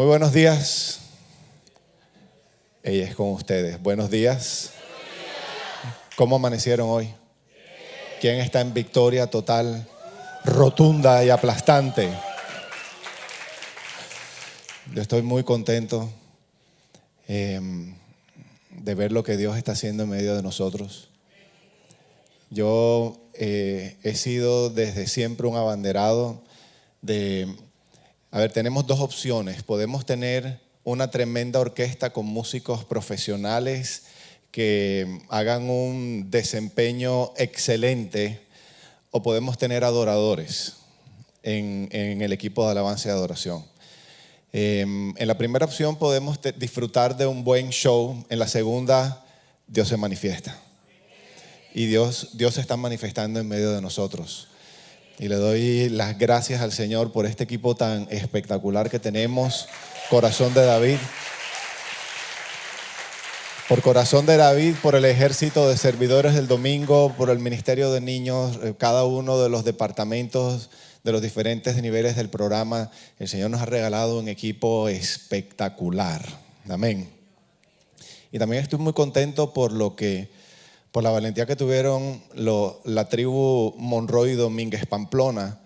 Muy buenos días. Ella es con ustedes. Buenos días. ¿Cómo amanecieron hoy? ¿Quién está en victoria total, rotunda y aplastante? Yo estoy muy contento de ver lo que Dios está haciendo en medio de nosotros. Yo he sido desde siempre un abanderado de... tenemos dos opciones. Podemos tener una tremenda orquesta con músicos profesionales que hagan un desempeño excelente, o podemos tener adoradores en el equipo de alabanza y adoración. En la primera opción podemos disfrutar de un buen show. En la segunda, Dios se manifiesta. Y Dios se está manifestando en medio de nosotros. Y le doy las gracias al Señor por este equipo tan espectacular que tenemos. Corazón de David. Por Corazón de David, por el ejército de servidores del domingo, por el ministerio de niños, cada uno de los departamentos de los diferentes niveles del programa. El Señor nos ha regalado un equipo espectacular. Amén. Y también estoy muy contento por la valentía que tuvieron la tribu Monroy Domínguez Pamplona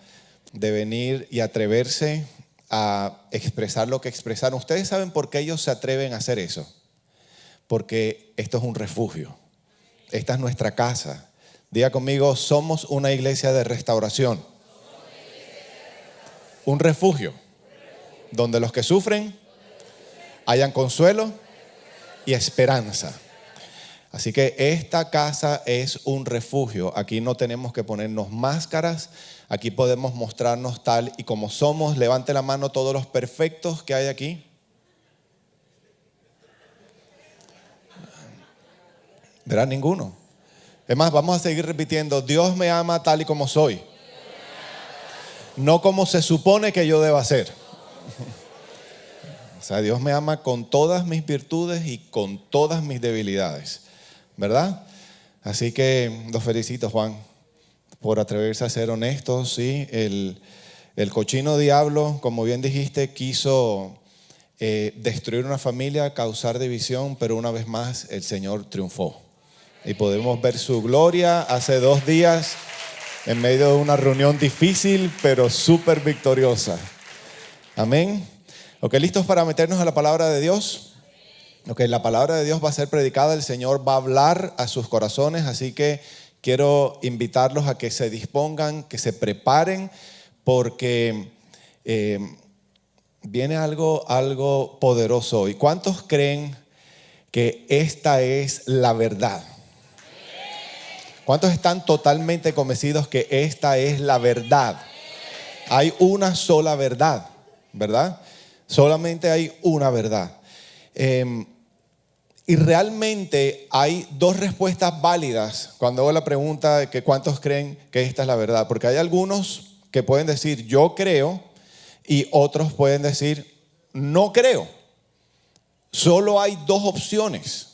de venir y atreverse a expresar lo que expresaron. ¿Ustedes saben por qué ellos se atreven a hacer eso? Porque esto es un refugio. Esta es nuestra casa. Diga conmigo, somos una iglesia de restauración. Un refugio donde los que sufren hayan consuelo y esperanza. Así que esta casa es un refugio. Aquí no tenemos que ponernos máscaras. Aquí podemos mostrarnos tal y como somos. Levante la mano todos los perfectos que hay aquí. ¿Verá? Ninguno. Es más, vamos a seguir repitiendo. Dios me ama tal y como soy. No como se supone que yo deba ser. O sea, Dios me ama con todas mis virtudes y con todas mis debilidades. ¿Verdad? Así que los felicito, Juan, por atreverse a ser honestos. Sí, el cochino diablo, como bien dijiste, quiso destruir una familia, causar división, pero una vez más el Señor triunfó. Y podemos ver su gloria hace 2 días en medio de una reunión difícil, pero súper victoriosa. Amén. Ok, ¿listos para meternos a la palabra de Dios? Ok, la palabra de Dios va a ser predicada, el Señor va a hablar a sus corazones, así que quiero invitarlos a que se dispongan, que se preparen, porque viene algo poderoso hoy. ¿Cuántos creen que esta es la verdad? ¿Cuántos están totalmente convencidos que esta es la verdad? Hay una sola verdad, ¿verdad? Solamente hay una verdad. Y realmente hay 2 respuestas válidas cuando hago la pregunta de que cuántos creen que esta es la verdad. Porque hay algunos que pueden decir yo creo y otros pueden decir no creo. Solo hay 2 opciones.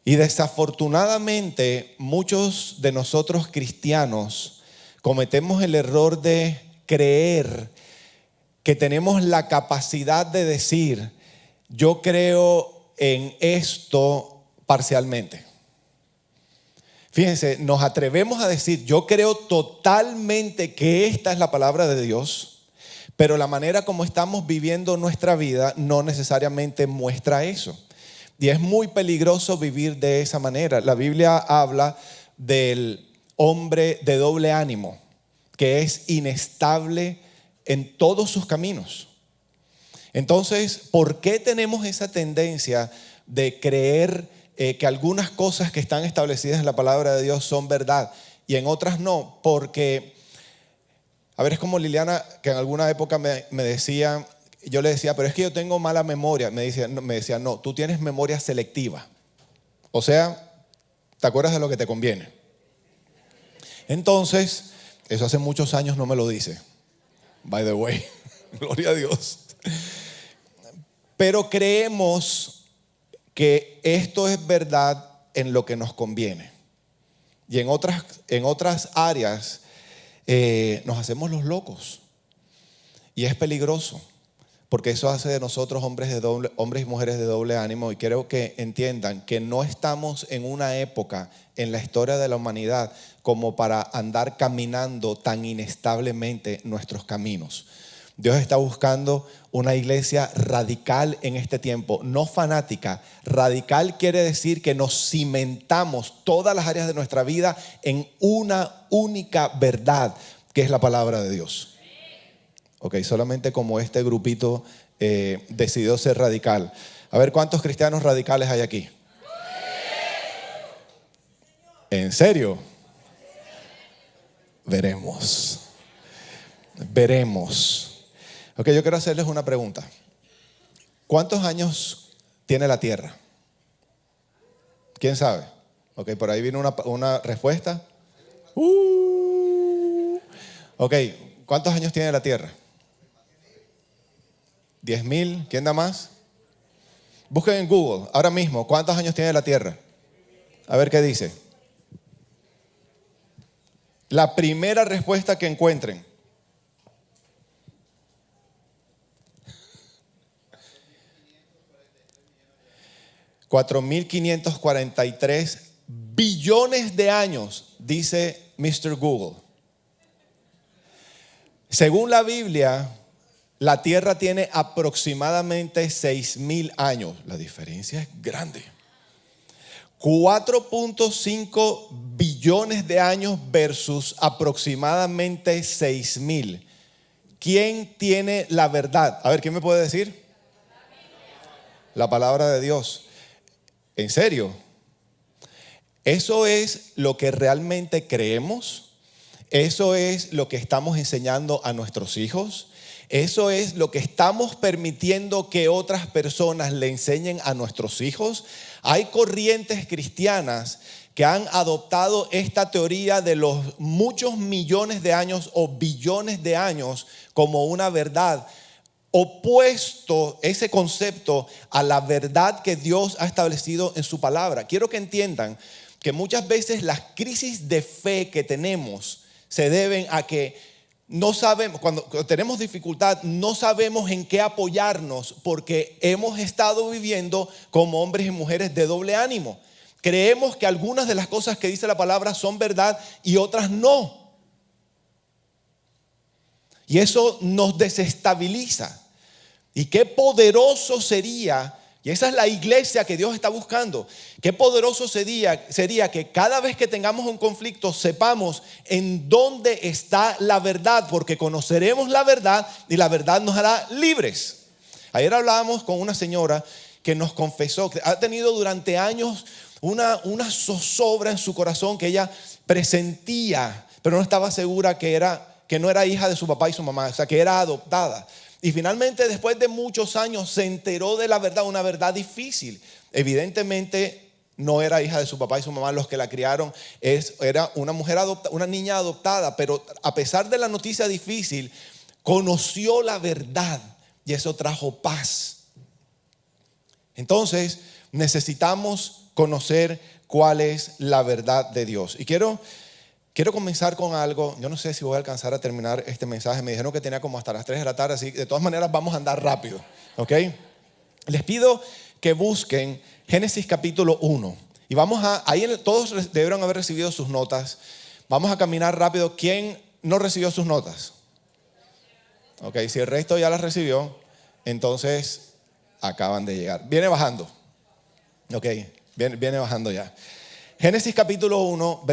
Y desafortunadamente muchos de nosotros cristianos cometemos el error de creer que tenemos la capacidad de decir yo creo en esto parcialmente. Fíjense, nos atrevemos a decir yo creo totalmente que esta es la palabra de Dios, pero la manera como estamos viviendo nuestra vida no necesariamente muestra eso. Y es muy peligroso vivir de esa manera. La Biblia habla del hombre de doble ánimo, que es inestable en todos sus caminos. Entonces, ¿por qué tenemos esa tendencia de creer que algunas cosas que están establecidas en la palabra de Dios son verdad y en otras no? Porque, es como Liliana, que en alguna época me decía, yo le decía, pero es que yo tengo mala memoria. Me decía, no, tú tienes memoria selectiva. O sea, ¿te acuerdas de lo que te conviene? Entonces, eso hace muchos años no me lo dice. By the way, gloria a Dios. Pero creemos que esto es verdad en lo que nos conviene. Y en otras áreas nos hacemos los locos. Y es peligroso, porque eso hace de nosotros hombres y mujeres de doble ánimo. Y quiero que entiendan que no estamos en una época en la historia de la humanidad como para andar caminando tan inestablemente nuestros caminos. Dios está buscando una iglesia radical en este tiempo, no fanática. Radical quiere decir que nos cimentamos todas las áreas de nuestra vida en una única verdad, que es la palabra de Dios. Ok, solamente como este grupito decidió ser radical. A ver, ¿cuántos cristianos radicales hay aquí? ¿En serio? Veremos. Ok, yo quiero hacerles una pregunta. ¿Cuántos años tiene la Tierra? ¿Quién sabe? Ok, por ahí viene una respuesta. Ok, ¿cuántos años tiene la Tierra? 10,000. ¿Quién da más? Busquen en Google ahora mismo, ¿cuántos años tiene la Tierra? A ver qué dice. La primera respuesta que encuentren. $4,543 billones de años, dice Mr. Google. Según la Biblia, la Tierra tiene aproximadamente 6,000 años. La diferencia es grande. 4.5 billones de años versus aproximadamente 6,000. ¿Quién tiene la verdad? A ver, ¿quién me puede decir? La palabra de Dios. ¿En serio? ¿Eso es lo que realmente creemos? ¿Eso es lo que estamos enseñando a nuestros hijos? ¿Eso es lo que estamos permitiendo que otras personas le enseñen a nuestros hijos? Hay corrientes cristianas que han adoptado esta teoría de los muchos millones de años o billones de años como una verdad, opuesto ese concepto a la verdad que Dios ha establecido en su palabra. Quiero que entiendan que muchas veces las crisis de fe que tenemos se deben a que no sabemos, cuando tenemos dificultad, no sabemos en qué apoyarnos porque hemos estado viviendo como hombres y mujeres de doble ánimo. Creemos que algunas de las cosas que dice la palabra son verdad y otras no. Y eso nos desestabiliza. Y qué poderoso sería, y esa es la iglesia que Dios está buscando, qué poderoso sería que cada vez que tengamos un conflicto sepamos en dónde está la verdad, porque conoceremos la verdad y la verdad nos hará libres. Ayer hablábamos con una señora que nos confesó que ha tenido durante años una zozobra en su corazón que ella presentía, pero no estaba segura que no era hija de su papá y su mamá, o sea, que era adoptada. Y finalmente, después de muchos años, se enteró de la verdad, una verdad difícil. Evidentemente, no era hija de su papá y su mamá los que la criaron, era una mujer adoptada, una niña adoptada, pero a pesar de la noticia difícil, conoció la verdad y eso trajo paz. Entonces, necesitamos conocer cuál es la verdad de Dios. Y quiero comenzar con algo. Yo no sé si voy a alcanzar a terminar este mensaje. Me dijeron que tenía como hasta las 3 de la tarde, así que de todas maneras vamos a andar rápido, ¿ok? Les pido que busquen Génesis capítulo 1. Y todos debieron haber recibido sus notas. Vamos a caminar rápido. ¿Quién no recibió sus notas? Ok, si el resto ya las recibió, entonces acaban de llegar. Viene bajando. Ok, viene bajando ya. Génesis capítulo 1,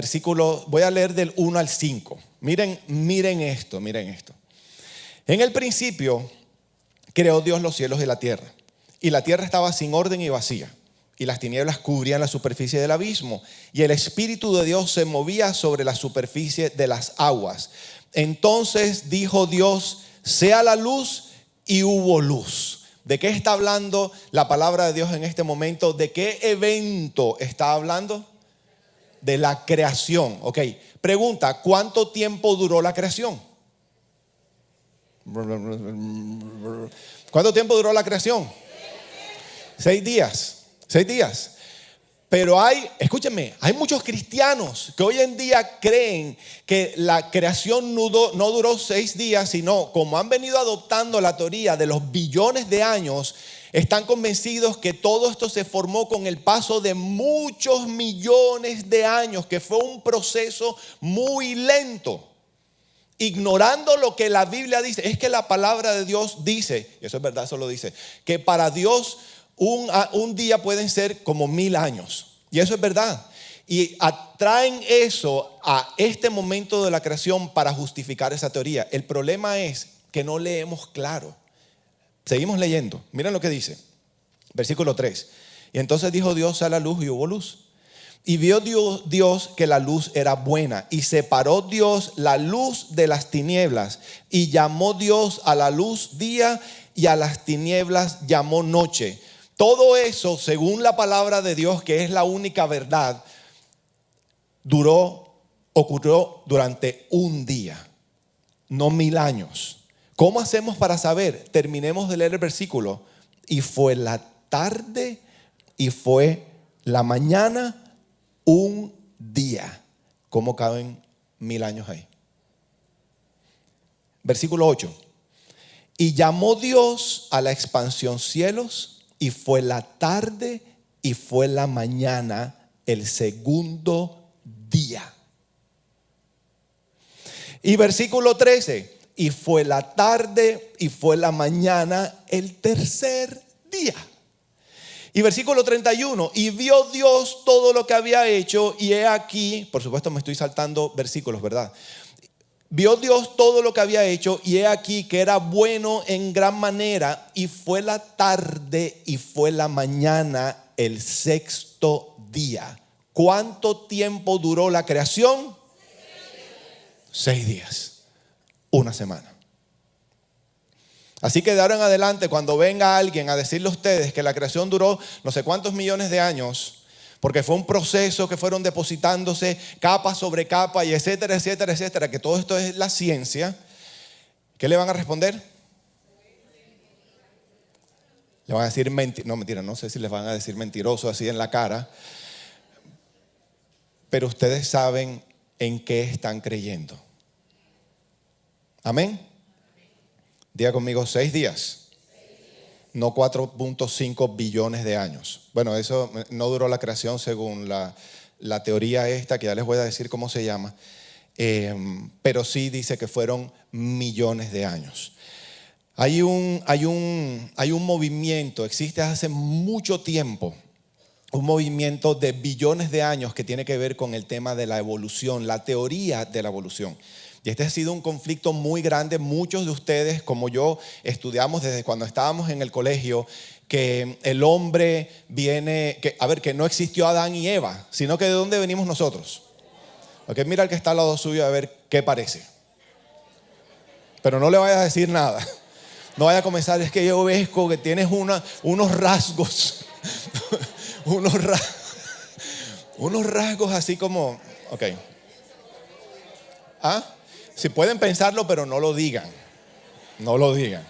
voy a leer del 1 al 5. Miren esto. En el principio creó Dios los cielos y la tierra. Y la tierra estaba sin orden y vacía. Y las tinieblas cubrían la superficie del abismo. Y el Espíritu de Dios se movía sobre la superficie de las aguas. Entonces dijo Dios, sea la luz, y hubo luz. ¿De qué está hablando la palabra de Dios en este momento? ¿De qué evento está hablando? De la creación. Ok, pregunta, ¿cuánto tiempo duró la creación? ¿Cuánto tiempo duró la creación? 6 días. 6 días. Pero escúchenme, hay muchos cristianos que hoy en día creen que la creación no duró 6 días, sino como han venido adoptando la teoría de los billones de años, están convencidos que todo esto se formó con el paso de muchos millones de años, que fue un proceso muy lento. Ignorando lo que la Biblia dice. Es que la palabra de Dios dice, y eso es verdad, eso lo dice, que para Dios un día pueden ser como 1000 años. Y eso es verdad. Y atraen eso a este momento de la creación para justificar esa teoría. El problema es que no leemos claro. Seguimos leyendo. Miren lo que dice. Versículo 3. Y entonces dijo Dios: a la luz, y hubo luz. Y vio Dios que la luz era buena, y separó Dios la luz de las tinieblas, y llamó Dios a la luz día, y a las tinieblas llamó noche. Todo eso, según la palabra de Dios, que es la única verdad, ocurrió durante un día, no 1000 años. ¿Cómo hacemos para saber? Terminemos de leer el versículo. Y fue la tarde y fue la mañana, un día. ¿Cómo caben 1000 años ahí? Versículo 8. Y llamó Dios a la expansión cielos, y fue la tarde y fue la mañana, el segundo día. Y versículo 13. Y fue la tarde y fue la mañana, el tercer día. Y versículo 31, y vio Dios todo lo que había hecho, y he aquí, por supuesto me estoy saltando versículos, ¿verdad? Vio Dios todo lo que había hecho, y he aquí que era bueno en gran manera, y fue la tarde y fue la mañana, el sexto día. ¿Cuánto tiempo duró la creación? 6 días. Una semana. Así que de ahora en adelante, cuando venga alguien a decirle a ustedes que la creación duró no sé cuántos millones de años, porque fue un proceso que fueron depositándose capa sobre capa y etcétera, etcétera, etcétera, que todo esto es la ciencia, ¿qué le van a responder? Le van a decir mentira, no sé si les van a decir mentiroso así en la cara, pero ustedes saben en qué están creyendo. Amén. Diga conmigo 6 días. No 4.5 billones de años. Bueno, eso no duró la creación según la teoría esta, que ya les voy a decir cómo se llama. Pero sí dice que fueron millones de años. Hay un movimiento, existe hace mucho tiempo, un movimiento de billones de años que tiene que ver con el tema de la evolución, la teoría de la evolución. Y este ha sido un conflicto muy grande. Muchos de ustedes, como yo, estudiamos desde cuando estábamos en el colegio que el hombre viene, que no existió Adán y Eva, sino que de dónde venimos nosotros. Ok, mira al que está al lado suyo a ver qué parece. Pero no le vayas a decir nada. No vaya a comenzar, es que yo veo que tienes unos rasgos, unos rasgos así como, ok. ¿Ah? Si pueden pensarlo, pero no lo digan. No lo digan.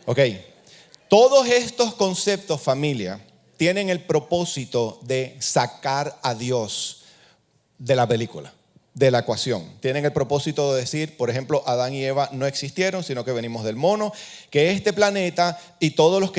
Ok. Todos estos conceptos, familia, tienen el propósito de sacar a Dios de la película, de la ecuación. Tienen el propósito de decir, por ejemplo, Adán y Eva no existieron, sino que venimos del mono, que este planeta y todos los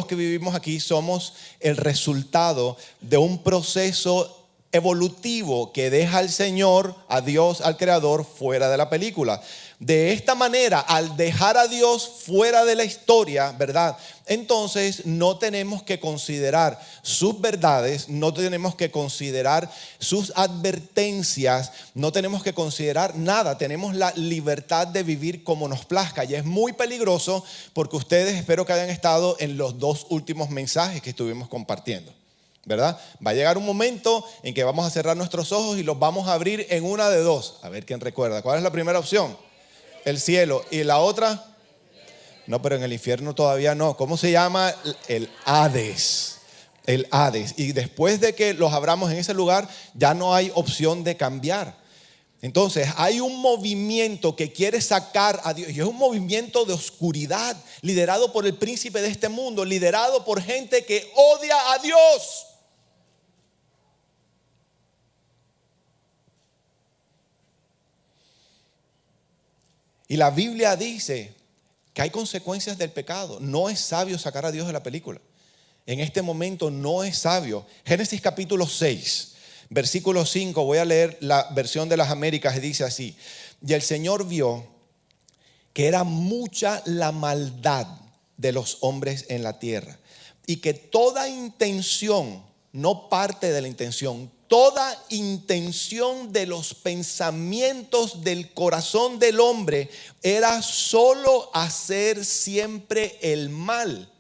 que vivimos aquí somos el resultado de un proceso evolutivo que deja al Señor, a Dios, al Creador, fuera de la película. De esta manera, al dejar a Dios fuera de la historia, ¿verdad? Entonces no tenemos que considerar sus verdades, no tenemos que considerar sus advertencias, no tenemos que considerar nada. Tenemos la libertad de vivir como nos plazca, y es muy peligroso porque ustedes espero que hayan estado en los 2 últimos mensajes que estuvimos compartiendo, ¿verdad? Va a llegar un momento en que vamos a cerrar nuestros ojos y los vamos a abrir en una de dos. A ver quién recuerda. ¿Cuál es la primera opción? El cielo. ¿Y la otra? No, pero en el infierno todavía no. ¿Cómo se llama? El Hades. El Hades. Y después de que los abramos en ese lugar, ya no hay opción de cambiar. Entonces hay un movimiento que quiere sacar a Dios, y es un movimiento de oscuridad liderado por el príncipe de este mundo, liderado por gente que odia a Dios. Y la Biblia dice que hay consecuencias del pecado. No es sabio sacar a Dios de la película. En este momento no es sabio. Génesis capítulo 6, versículo 5, voy a leer la versión de las Américas y dice así: y el Señor vio que era mucha la maldad de los hombres en la tierra, y que toda intención, no parte de la intención, toda intención de los pensamientos del corazón del hombre era solo hacer siempre el mal.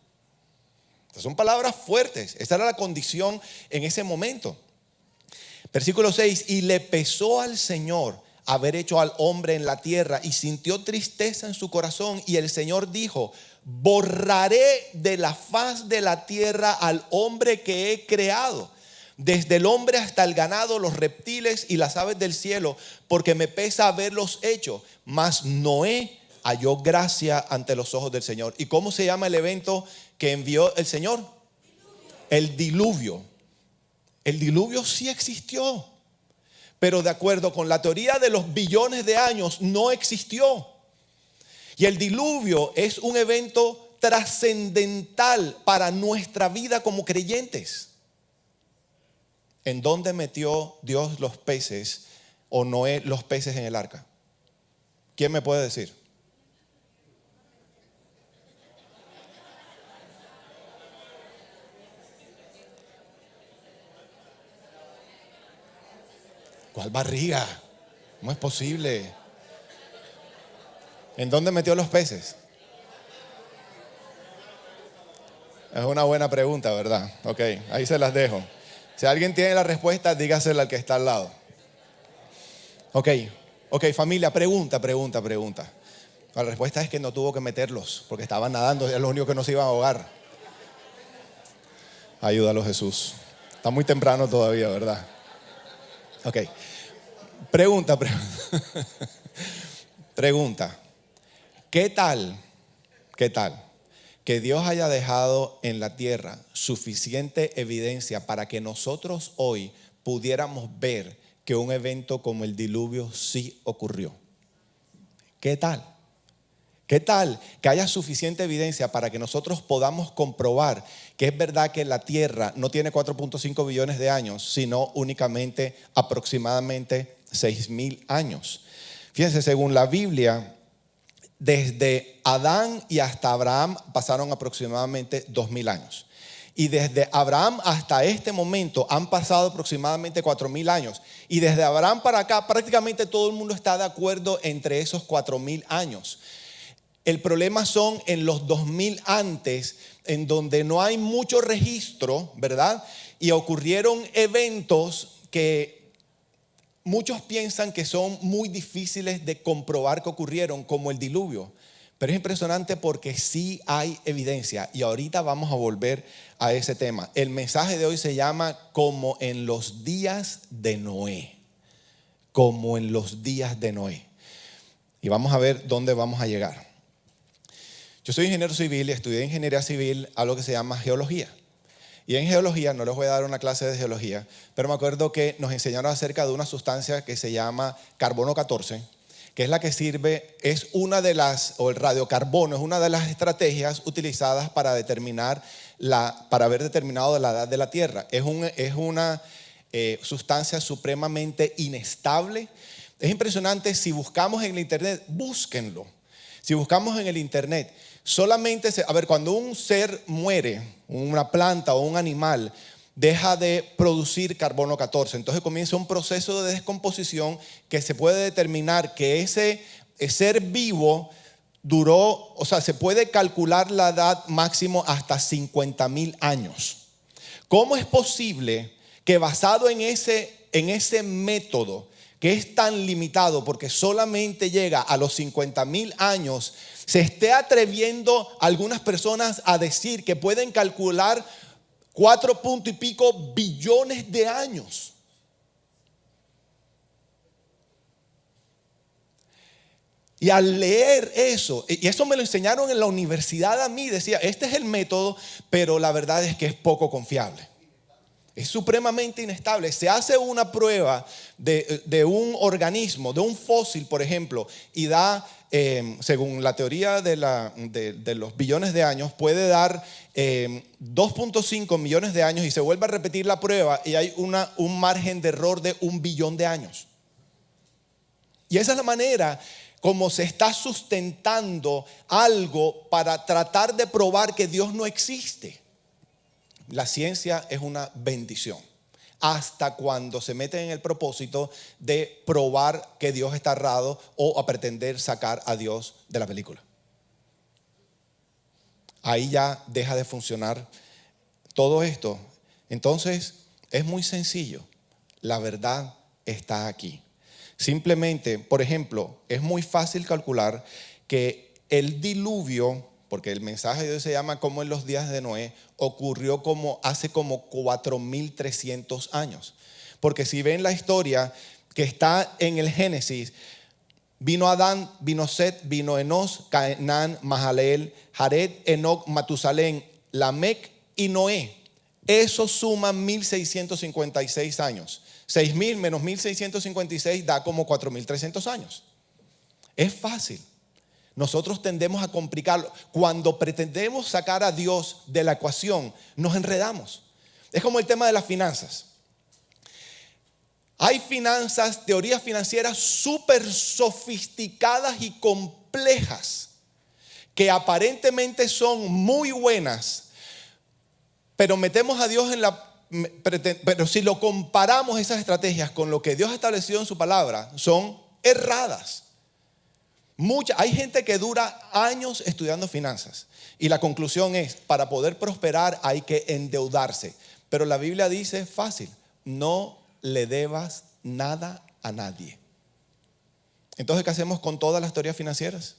Estas son palabras fuertes. Esta era la condición en ese momento. Versículo 6: y le pesó al Señor haber hecho al hombre en la tierra, y sintió tristeza en su corazón. Y el Señor dijo: borraré de la faz de la tierra al hombre que he creado, desde el hombre hasta el ganado, los reptiles y las aves del cielo, porque me pesa haberlos hecho. Mas Noé halló gracia ante los ojos del Señor. ¿Y cómo se llama el evento que envió el Señor? El diluvio. El diluvio sí existió, pero de acuerdo con la teoría de los billones de años, no existió. Y el diluvio es un evento trascendental para nuestra vida como creyentes. ¿En dónde metió Dios los peces, o Noé los peces en el arca? ¿Quién me puede decir? ¿Cuál barriga? ¿Cómo es posible? ¿En dónde metió los peces? Es una buena pregunta, ¿verdad? Ok, ahí se las dejo. Si alguien tiene la respuesta, dígasela al que está al lado. Ok, familia, pregunta. La respuesta es que no tuvo que meterlos, porque estaban nadando, es lo único que no se iban a ahogar. Ayúdalo, Jesús. Está muy temprano todavía, ¿verdad? Ok, pregunta. ¿Qué tal que Dios haya dejado en la tierra suficiente evidencia para que nosotros hoy pudiéramos ver que un evento como el diluvio sí ocurrió? ¿Qué tal? ¿Qué tal que haya suficiente evidencia para que nosotros podamos comprobar que es verdad que la tierra no tiene 4.5 billones de años, sino únicamente aproximadamente 6,000 años? Fíjense, según la Biblia, desde Adán y hasta Abraham pasaron aproximadamente 2,000 años. Y desde Abraham hasta este momento han pasado aproximadamente 4,000 años. Y desde Abraham para acá prácticamente todo el mundo está de acuerdo entre esos 4,000 años. El problema son en los 2,000 antes, en donde no hay mucho registro, ¿verdad? Y ocurrieron eventos que muchos piensan que son muy difíciles de comprobar que ocurrieron, como el diluvio. Pero es impresionante porque sí hay evidencia. Y ahorita vamos a volver a ese tema. El mensaje de hoy se llama como en los días de Noé. Como en los días de Noé. Y vamos a ver dónde vamos a llegar. Yo soy ingeniero civil y estudié ingeniería civil, algo que se llama geología. Y en geología, no les voy a dar una clase de geología, pero me acuerdo que nos enseñaron acerca de una sustancia que se llama carbono 14, que es la que sirve, es una de las, o el radiocarbono, es una de las estrategias utilizadas para haber determinado la edad de la Tierra. Es una sustancia supremamente inestable. Es impresionante. Si buscamos en el internet, búsquenlo. Si buscamos en el internet, solamente, cuando un ser muere, una planta o un animal, deja de producir carbono 14. Entonces comienza un proceso de descomposición que se puede determinar que ese ser vivo duró, se puede calcular la edad máximo hasta 50,000 años. ¿Cómo es posible que basado en ese método, que es tan limitado porque solamente llega a los 50,000 años, se esté atreviendo algunas personas a decir que pueden calcular 4 punto y pico billones de años? Y al leer eso, y eso me lo enseñaron en la universidad a mí, decía, este es el método, pero la verdad es que es poco confiable. Es supremamente inestable. Se hace una prueba de un organismo, de un fósil, por ejemplo, y da, según la teoría de los billones de años, puede dar 2.5 millones de años y se vuelve a repetir la prueba y hay un margen de error de 1 billón de años. Y esa es la manera como se está sustentando algo para tratar de probar que Dios no existe. La ciencia es una bendición hasta cuando se mete en el propósito de probar que Dios está errado o a pretender sacar a Dios de la película. Ahí ya deja de funcionar todo esto. Entonces es muy sencillo. La verdad está aquí. Simplemente, por ejemplo, es muy fácil calcular que el diluvio, porque el mensaje de Dios se llama como en los días de Noé, ocurrió hace como 4.300 años. Porque si ven la historia que está en el Génesis, vino Adán, vino Set, vino Enos, Cainán, Mahalaleel, Jared, Enoc, Matusalén, Lamec y Noé. Eso suma 1.656 años. 6.000 menos 1.656 da como 4.300 años. Es fácil. Nosotros tendemos a complicarlo. Cuando pretendemos sacar a Dios de la ecuación, nos enredamos. Es como el tema de las finanzas. Hay finanzas, teorías financieras súper sofisticadas y complejas que aparentemente son muy buenas, pero metemos a Dios pero si lo comparamos esas estrategias con lo que Dios ha establecido en su palabra, son erradas. Hay gente que dura años estudiando finanzas y la conclusión es, para poder prosperar hay que endeudarse. Pero la Biblia dice fácil, no le debas nada a nadie. Entonces, ¿qué hacemos con todas las teorías financieras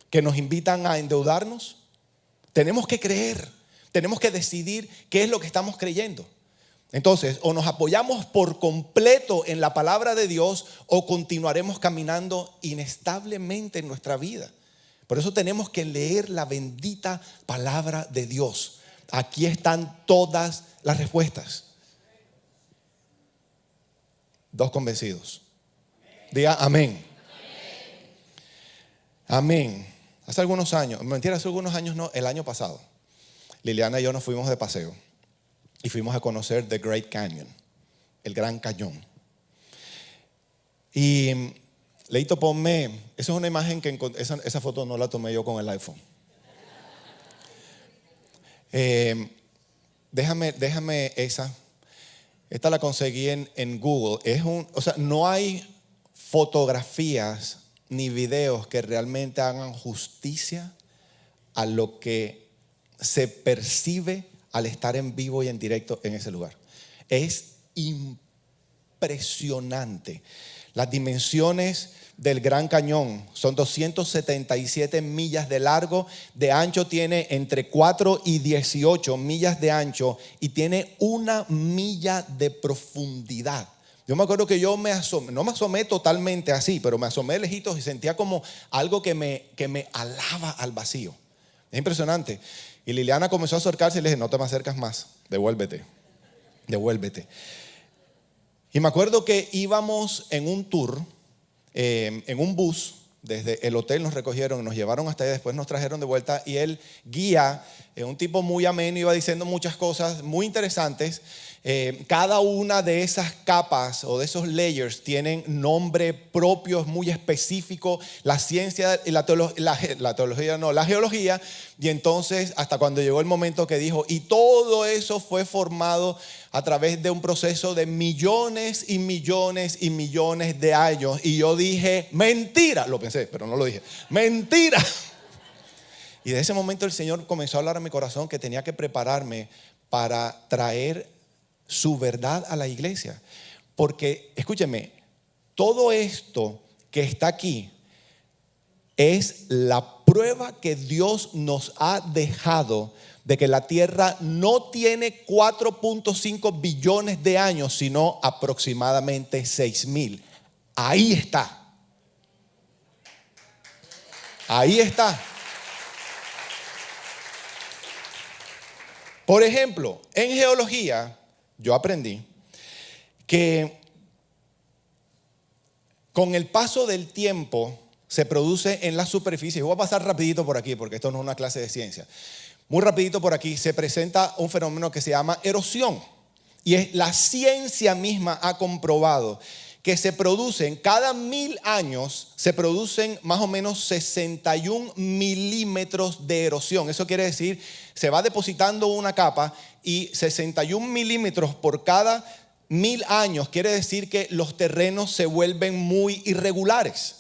que nos invitan a endeudarnos? Tenemos que creer, tenemos que decidir qué es lo que estamos creyendo. Entonces, o nos apoyamos por completo en la palabra de Dios o continuaremos caminando inestablemente en nuestra vida. Por eso tenemos que leer la bendita palabra de Dios. Aquí están todas las respuestas. 2 convencidos. Diga amén. Amén. Hace algunos años, mentira, hace algunos años no, el año pasado, Liliana y yo nos fuimos de paseo y fuimos a conocer The Great Canyon, el Gran Cañón. Y Leito, ponme, esa es una imagen que esa foto no la tomé yo con el iPhone. Déjame esa. Esta la conseguí en Google. No hay fotografías ni videos que realmente hagan justicia a lo que se percibe al estar en vivo y en directo en ese lugar. Es impresionante. Las dimensiones del Gran Cañón son 277 millas de largo, de ancho tiene entre 4 y 18 millas de ancho y tiene 1 milla de profundidad. Yo me acuerdo que yo no me asomé totalmente así, pero me asomé lejitos y sentía como algo que me alaba al vacío. Es impresionante. Y Liliana comenzó a acercarse y le dije, no te me acercas más, devuélvete. Y me acuerdo que íbamos en un tour, en un bus, desde el hotel nos recogieron y nos llevaron hasta allá, después nos trajeron de vuelta y el guía, un tipo muy ameno, iba diciendo muchas cosas muy interesantes. Cada una de esas capas o de esos layers tienen nombre propio, muy específico, la ciencia y la geología, y entonces hasta cuando llegó el momento que dijo, y todo eso fue formado a través de un proceso de millones y millones y millones de años, y yo dije, mentira, lo pensé, pero no lo dije, mentira. Y de ese momento el Señor comenzó a hablar a mi corazón que tenía que prepararme para traer su verdad a la iglesia. Porque, escúcheme, todo esto que está aquí es la prueba que Dios nos ha dejado de que la tierra no tiene 4.5 billones de años, sino aproximadamente 6,000. Ahí está. Ahí está. Por ejemplo, en geología, yo aprendí que con el paso del tiempo se produce en la superficie, y voy a pasar rapidito por aquí porque esto no es una clase de ciencia, muy rapidito por aquí, se presenta un fenómeno que se llama erosión. Y la ciencia misma ha comprobado que se producen, cada 1000 años, se producen más o menos 61 milímetros de erosión. Eso quiere decir, se va depositando una capa y 61 milímetros por cada 1000 años quiere decir que los terrenos se vuelven muy irregulares.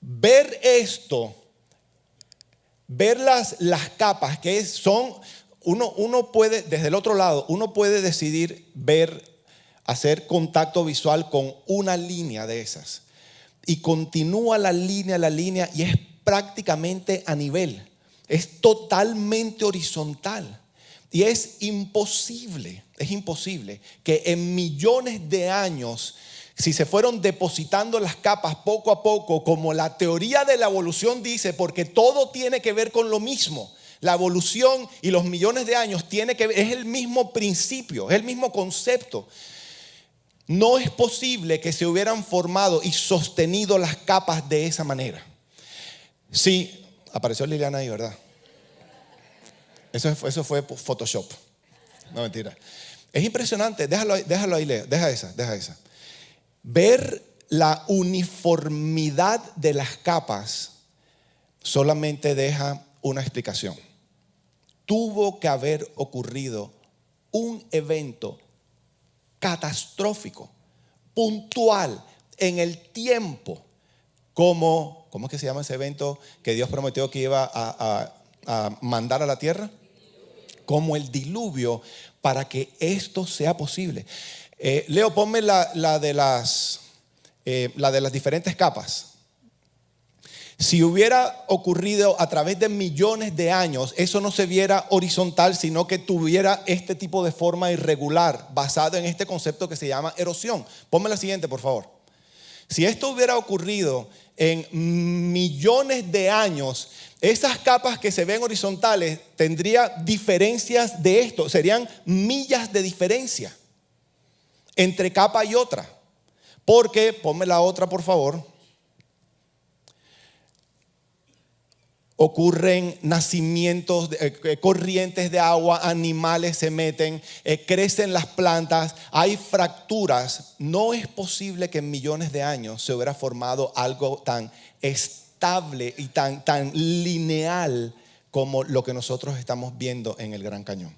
Ver esto, ver las capas que son, uno puede, desde el otro lado, uno puede decidir ver, hacer contacto visual con una línea de esas. Y continúa la línea y es prácticamente a nivel. Es totalmente horizontal. Y es imposible que en millones de años, si se fueron depositando las capas poco a poco, como la teoría de la evolución dice, porque todo tiene que ver con lo mismo. La evolución y los millones de años es el mismo principio, es el mismo concepto. No es posible que se hubieran formado y sostenido las capas de esa manera. Sí, apareció Liliana ahí, ¿verdad? Eso fue Photoshop. No, mentira. Es impresionante, déjalo ahí, deja esa. Ver la uniformidad de las capas solamente deja una explicación. Tuvo que haber ocurrido un evento catastrófico, puntual, en el tiempo, ¿cómo es que se llama ese evento que Dios prometió que iba a mandar a la tierra? Como el diluvio, para que esto sea posible. Leo, ponme la de las diferentes capas. Si hubiera ocurrido a través de millones de años, eso no se viera horizontal, sino que tuviera este tipo de forma irregular, basado en este concepto que se llama erosión. Ponme la siguiente, por favor. Si esto hubiera ocurrido en millones de años, esas capas que se ven horizontales tendría diferencias de esto, serían millas de diferencia entre capa y otra. Porque, ponme la otra, por favor. Ocurren nacimientos, corrientes de agua, animales se meten, crecen las plantas, hay fracturas. No es posible que en millones de años se hubiera formado algo tan estable y tan lineal como lo que nosotros estamos viendo en el Gran Cañón.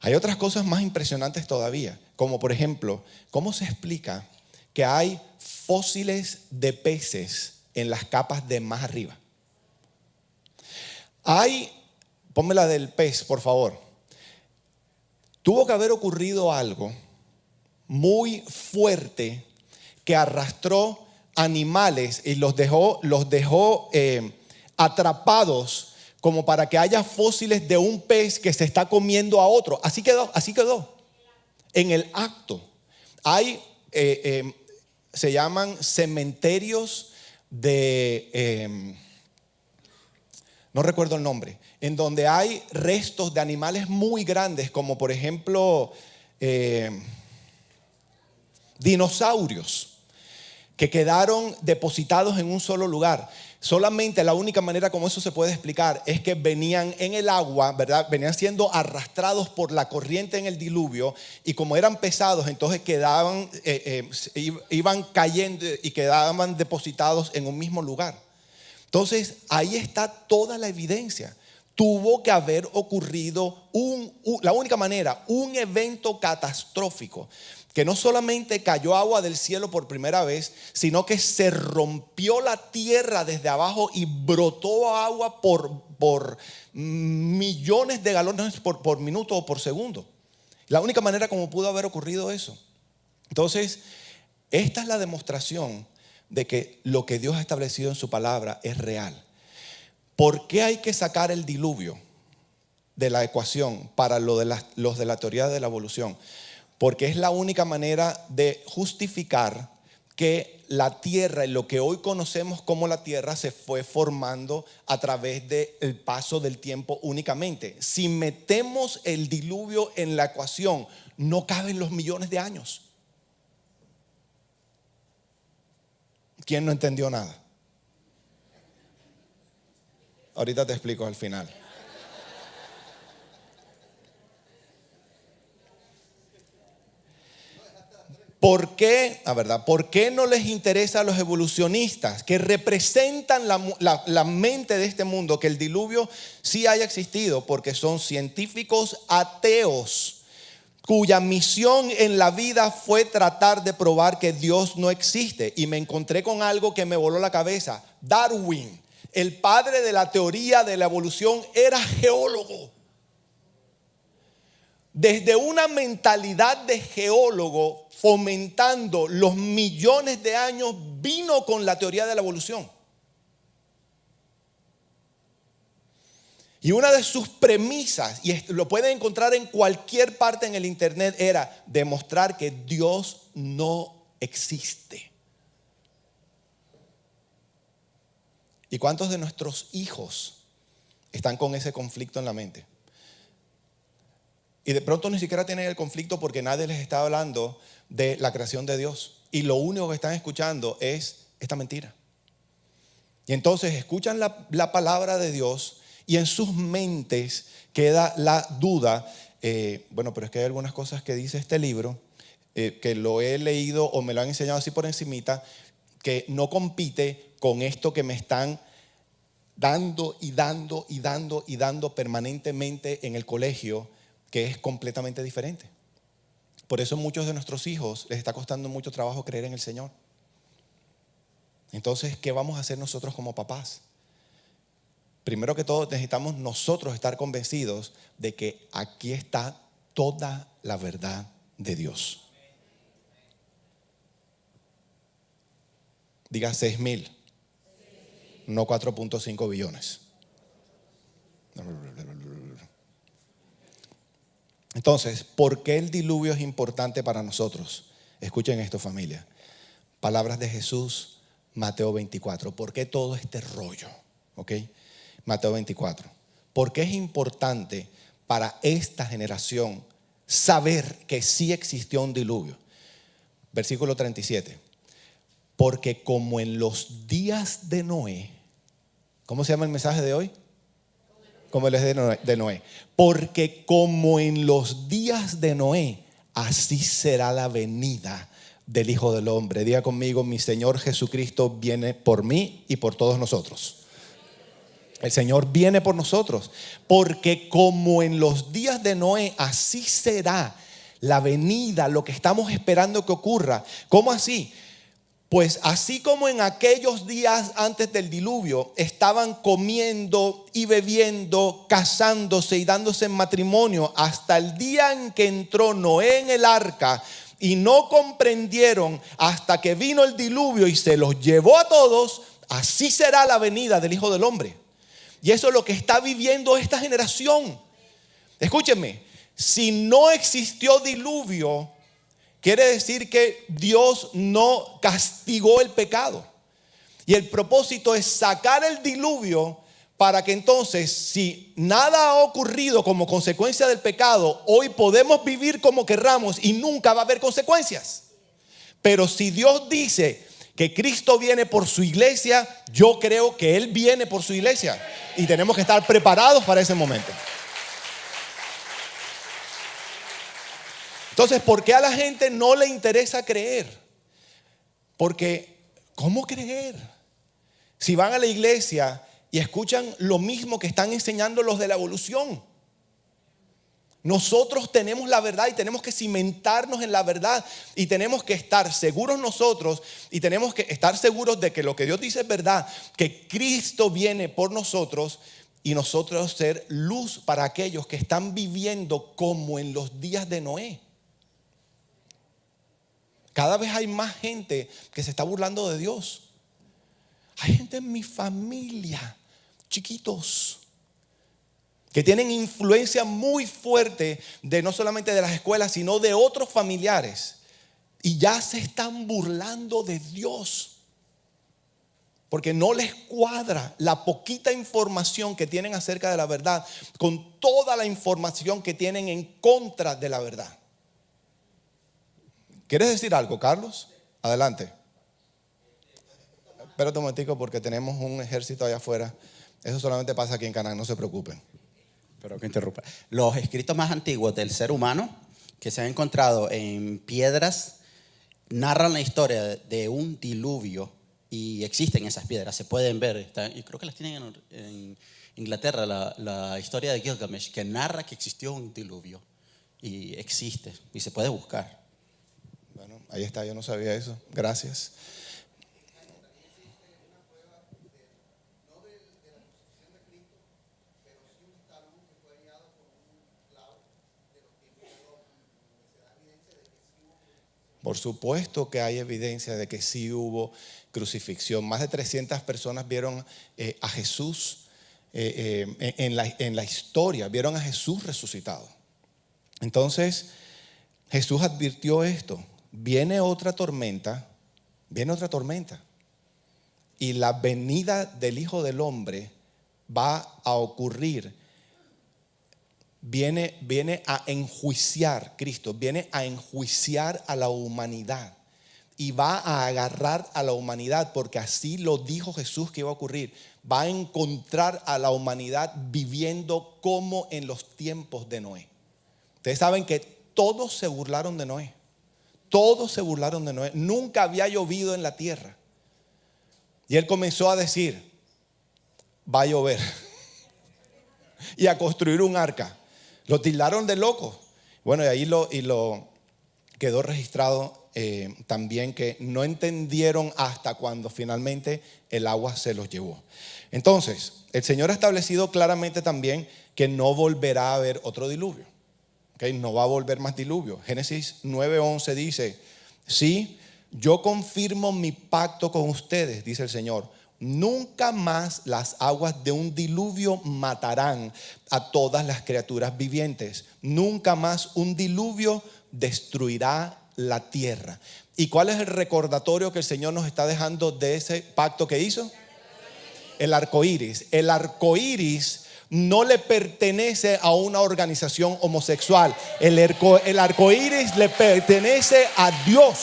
Hay otras cosas más impresionantes todavía, como por ejemplo, ¿cómo se explica que hay fósiles de peces en las capas de más arriba? Ponme la del pez, por favor. Tuvo que haber ocurrido algo muy fuerte que arrastró animales y los dejó atrapados, como para que haya fósiles de un pez que se está comiendo a otro. Así quedó. En el acto. Se llaman cementerios de... no recuerdo el nombre, en donde hay restos de animales muy grandes, como por ejemplo dinosaurios, que quedaron depositados en un solo lugar. Solamente la única manera como eso se puede explicar es que venían en el agua, ¿verdad? Venían siendo arrastrados por la corriente en el diluvio, y como eran pesados, entonces iban cayendo y quedaban depositados en un mismo lugar. Entonces, ahí está toda la evidencia. Tuvo que haber ocurrido la única manera, un evento catastrófico, que no solamente cayó agua del cielo por primera vez, sino que se rompió la tierra desde abajo y brotó agua por millones de galones por minuto o por segundo. La única manera como pudo haber ocurrido eso. Entonces, esta es la demostración de que lo que Dios ha establecido en su palabra es real. ¿Por qué hay que sacar el diluvio de la ecuación para los de la teoría de la evolución? Porque es la única manera de justificar que la tierra, y lo que hoy conocemos como la tierra, se fue formando a través del paso del tiempo únicamente. Si metemos el diluvio en la ecuación, no caben los millones de años. ¿Quién no entendió nada? Ahorita te explico al final. ¿Por qué? ¿Por qué no les interesa a los evolucionistas que representan la mente de este mundo que el diluvio sí haya existido? Porque son científicos ateos cuya misión en la vida fue tratar de probar que Dios no existe. Y me encontré con algo que me voló la cabeza. Darwin, el padre de la teoría de la evolución, era geólogo. Desde una mentalidad de geólogo, fomentando los millones de años, vino con la teoría de la evolución. Y una de sus premisas, y lo pueden encontrar en cualquier parte en el internet, era demostrar que Dios no existe. ¿Y cuántos de nuestros hijos están con ese conflicto en la mente? Y de pronto ni siquiera tienen el conflicto porque nadie les está hablando de la creación de Dios. Y lo único que están escuchando es esta mentira. Y entonces escuchan la palabra de Dios y en sus mentes queda la duda. Bueno, pero es que hay algunas cosas que dice este libro, que lo he leído o me lo han enseñado así por encimita, que no compite con esto que me están dando y dando y dando y dando permanentemente en el colegio, que es completamente diferente. Por eso a muchos de nuestros hijos les está costando mucho trabajo creer en el Señor. Entonces, ¿qué vamos a hacer nosotros como papás? Primero que todo, necesitamos nosotros estar convencidos de que aquí está toda la verdad de Dios. Diga 6,000, no 4.5 billones. Entonces, ¿por qué el diluvio es importante para nosotros? Escuchen esto, familia. Palabras de Jesús, Mateo 24. ¿Por qué todo este rollo? ¿Ok? Mateo 24. ¿Por qué es importante para esta generación saber que sí existió un diluvio? Versículo 37. Porque como en los días de Noé, ¿cómo se llama el mensaje de hoy? Como el de Noé. Porque como en los días de Noé, así será la venida del Hijo del Hombre. Diga conmigo, mi Señor Jesucristo viene por mí y por todos nosotros. El Señor viene por nosotros. Porque como en los días de Noé, así será la venida, lo que estamos esperando que ocurra. ¿Cómo así? Pues así como en aquellos días antes del diluvio estaban comiendo y bebiendo, casándose y dándose en matrimonio hasta el día en que entró Noé en el arca, y no comprendieron hasta que vino el diluvio y se los llevó a todos, así será la venida del Hijo del Hombre. Y eso es lo que está viviendo esta generación. Escúchenme, si no existió diluvio, quiere decir que Dios no castigó el pecado. Y el propósito es sacar el diluvio para que entonces, si nada ha ocurrido como consecuencia del pecado, hoy podemos vivir como querramos y nunca va a haber consecuencias. Pero si Dios dice que Cristo viene por su iglesia, yo creo que Él viene por su iglesia. Y tenemos que estar preparados para ese momento. Entonces, ¿por qué a la gente no le interesa creer? Porque, ¿cómo creer? Si van a la iglesia y escuchan lo mismo que están enseñando los de la evolución. Nosotros tenemos la verdad y tenemos que cimentarnos en la verdad. Y tenemos que estar seguros nosotros y tenemos que estar seguros de que lo que Dios dice es verdad. Que Cristo viene por nosotros y nosotros ser luz para aquellos que están viviendo como en los días de Noé. Cada vez hay más gente que se está burlando de Dios. Hay gente en mi familia, chiquitos, que tienen influencia muy fuerte de no solamente de las escuelas, sino de otros familiares. Y ya se están burlando de Dios. Porque no les cuadra la poquita información que tienen acerca de la verdad con toda la información que tienen en contra de la verdad. ¿Quieres decir algo, Carlos? Adelante. Espérate un momentico porque tenemos un ejército allá afuera. Eso solamente pasa aquí en Canaán, no se preocupen. Pero que interrumpa. Los escritos más antiguos del ser humano que se han encontrado en piedras narran la historia de un diluvio y existen esas piedras, se pueden ver. Y creo que las tienen en Inglaterra, la historia de Gilgamesh, que narra que existió un diluvio y existe y se puede buscar. Bueno, ahí está, yo no sabía eso. Gracias. Por supuesto que hay evidencia de que sí hubo crucifixión. Más de 300 personas vieron a Jesús en la historia, vieron a Jesús resucitado. Entonces, Jesús advirtió esto: viene otra tormenta, y la venida del Hijo del Hombre va a ocurrir. Viene a enjuiciar, Cristo viene a enjuiciar a la humanidad y va a agarrar a la humanidad, porque así lo dijo Jesús que iba a ocurrir. Va a encontrar a la humanidad viviendo como en los tiempos de Noé. Ustedes saben que todos se burlaron de Noé. Todos se burlaron de Noé. Nunca había llovido en la tierra. Y él comenzó a decir: va a llover. Y a construir un arca. Lo tildaron de loco. Bueno, y ahí lo quedó registrado también que no entendieron hasta cuando finalmente el agua se los llevó. Entonces, el Señor ha establecido claramente también que no volverá a haber otro diluvio. ¿Okay? No va a volver más diluvio. Génesis 9:11 dice: sí, yo confirmo mi pacto con ustedes, dice el Señor. Nunca más las aguas de un diluvio matarán a todas las criaturas vivientes. Nunca más un diluvio destruirá la tierra. ¿Y cuál es el recordatorio que el Señor nos está dejando de ese pacto que hizo? El arco iris. El arco iris no le pertenece a una organización homosexual. El arco iris le pertenece a Dios.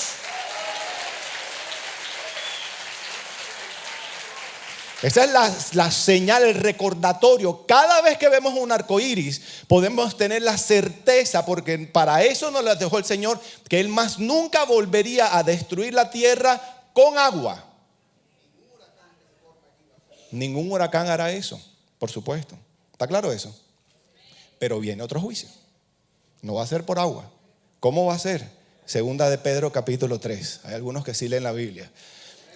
Esa es la señal, el recordatorio. Cada vez que vemos un arco iris, podemos tener la certeza, porque para eso nos la dejó el Señor, que Él más nunca volvería a destruir la tierra con agua. Ningún huracán hará eso, por supuesto. ¿Está claro eso? Pero viene otro juicio. No va a ser por agua. ¿Cómo va a ser? Segunda de Pedro capítulo 3. Hay algunos que sí leen la Biblia.